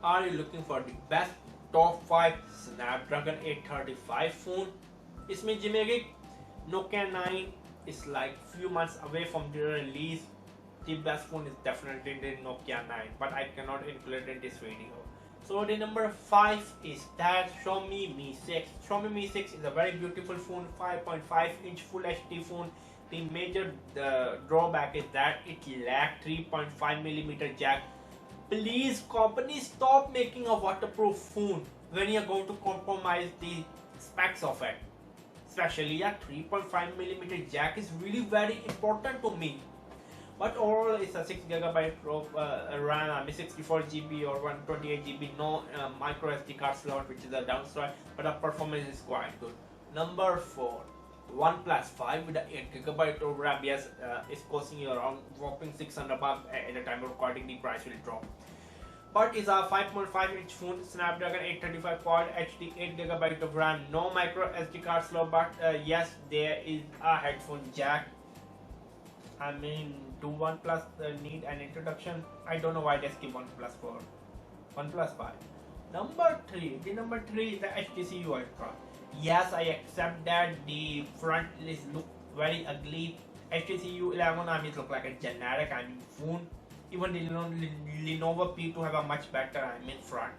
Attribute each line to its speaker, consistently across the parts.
Speaker 1: Are you looking for the best top 5 Snapdragon 835 phone? इसमें जिमेगी Nokia 9 is like few months away from the release. The best phone is definitely the Nokia 9, but I cannot include in this video. So the number 5 is that Xiaomi Mi 6. Xiaomi Mi 6 is a very beautiful phone, 5.5-inch Full HD phone. The major drawback is that it lacks 3.5mm jack. Please, company, stop making a waterproof phone when you're going to compromise the specs of it. Especially a 3.5mm jack is really very important to me. But overall, it's a 6GB of RAM, 64GB or 128GB, no micro SD card slot, which is a downside, but the performance is quite good. Number 4, OnePlus 5 with the 8GB of RAM. Yes, it's costing you around whopping 600 bucks. At the time of recording, the price will drop. But it's a 5.5-inch phone, Snapdragon 835 quad HD, 8GB of RAM, no micro SD card slot, but yes, there is a headphone jack. I mean, do OnePlus need an introduction? I don't know why they skip OnePlus 4. OnePlus 5. Number 3. The number 3 is the HTC U Ultra. Yes, I accept that the front is look very ugly. HTC U11 I mean it look like a generic phone. Even the Lenovo P2 have a much better front.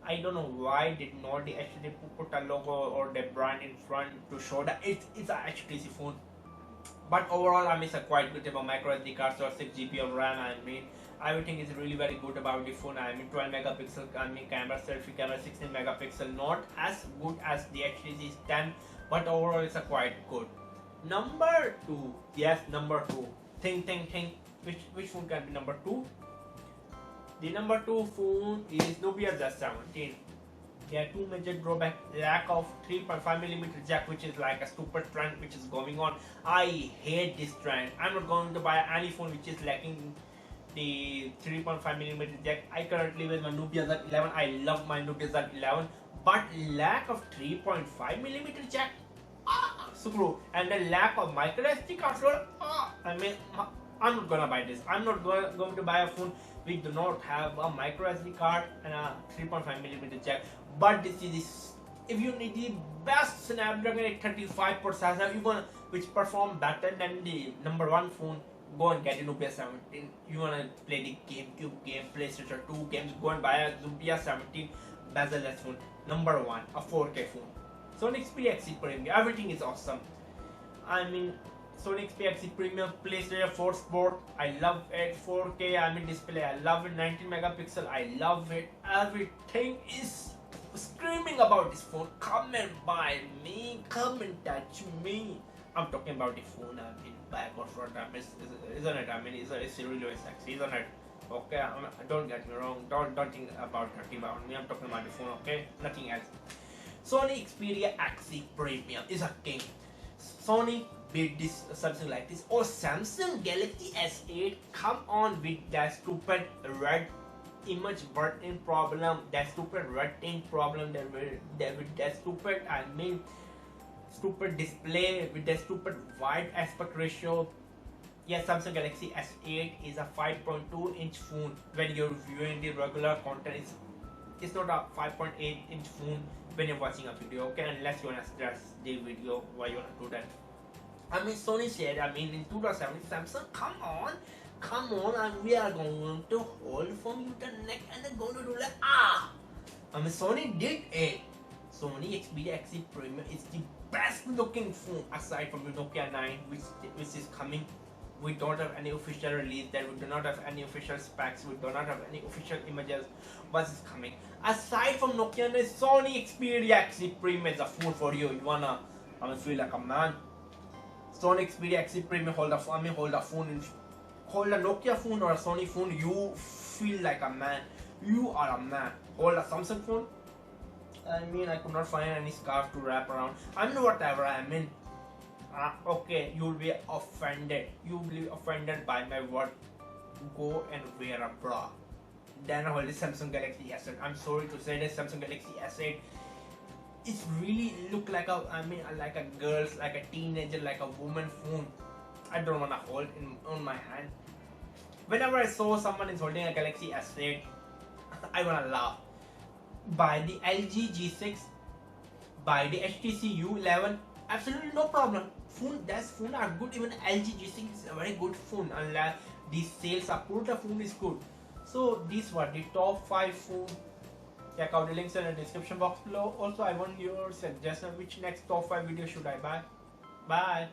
Speaker 1: I don't know why did not the HTC put a logo or the brand in front to show that it's a HTC phone. But overall, it's a quite good about micro SD card, so 6GB of RAM. Everything is really very good about the phone. 12 megapixel camera, selfie camera, 16 megapixel. Not as good as the HTC 10, but overall, it's a quite good. Number 2, yes, number 2. Think. Which phone can be number 2? The number 2 phone is Nubia Z17. There are two major drawbacks: lack of 3.5mm jack, which is like a stupid trend which is going on. I hate this trend. I'm not going to buy any phone which is lacking the 3.5mm jack. I currently with my Nubia Z11. I love my Nubia Z11, but lack of 3.5mm jack, screw, and the lack of micro SD card slot. I'm not gonna buy this. I'm not going to buy a phone which do not have a micro SD card and a 3.5mm jack. But this is if you need the best Snapdragon 835 processor, which perform better than the number 1 phone, go and get a Nubia 17. You wanna play the GameCube game, PlayStation 2 games, go and buy a Nubia 17 bezel-less phone. Number 1, a 4K phone. Sony Xperia XC Premium, everything is awesome. Sony Xperia XC Premium, PlayStation 4 Sport, I love it. 4K display, I love it. 19 megapixel, I love it. Everything is screaming about this phone. Come and buy me, come and touch me. I'm talking about the phone, back or front, isn't it? It's really sexy, isn't it? Okay, don't get me wrong, don't think about talking about me. I'm talking about the phone, okay? Nothing else. Sony Xperia XC Premium is a king. Sony beat this something like this, or Samsung Galaxy S8. Come on with that stupid red image burn-in problem, that stupid red tint problem, that stupid stupid display with that stupid wide aspect ratio. Yes, Samsung Galaxy S8 is a 5.2-inch phone. When you're viewing the regular content, it's not a 5.8-inch phone when you're watching a video, okay? Unless you wanna stress the video, why you wanna do that? Sony said, in 2007, Samsung, come on, and we are going to hold from you the neck and they're going to do like, Sony did it. Sony Xperia XC Premium is the best looking phone aside from the Nokia 9, which is coming. We don't have any official release that, we do not have any official specs, we do not have any official images. What is coming? Aside from Nokia 9, Sony Xperia XC Premium is a phone for you. You wanna feel like a man. Sony Xperia XC Premium, hold a phone, hold a Nokia phone or a Sony phone, you feel like a man. You are a man. Hold a Samsung phone. I could not find any scarf to wrap around. Whatever. Okay, you'll be offended. You'll be offended by my word. Go and wear a bra. Then hold the Samsung Galaxy S8. I'm sorry to say this, Samsung Galaxy S8. It's really look like like a girl's, like a teenager, like a woman phone. I don't wanna hold on my hand. Whenever I saw someone is holding a Galaxy S8, I wanna laugh. Buy the LG G6, buy the HTC U11, absolutely no problem. Phone are good. Even LG G6 is a very good phone, unless the sales support the phone is good. So these were the top 5 phone. Check out the links in the description box below. Also, I want your suggestion which next top 5 video should I buy. Bye.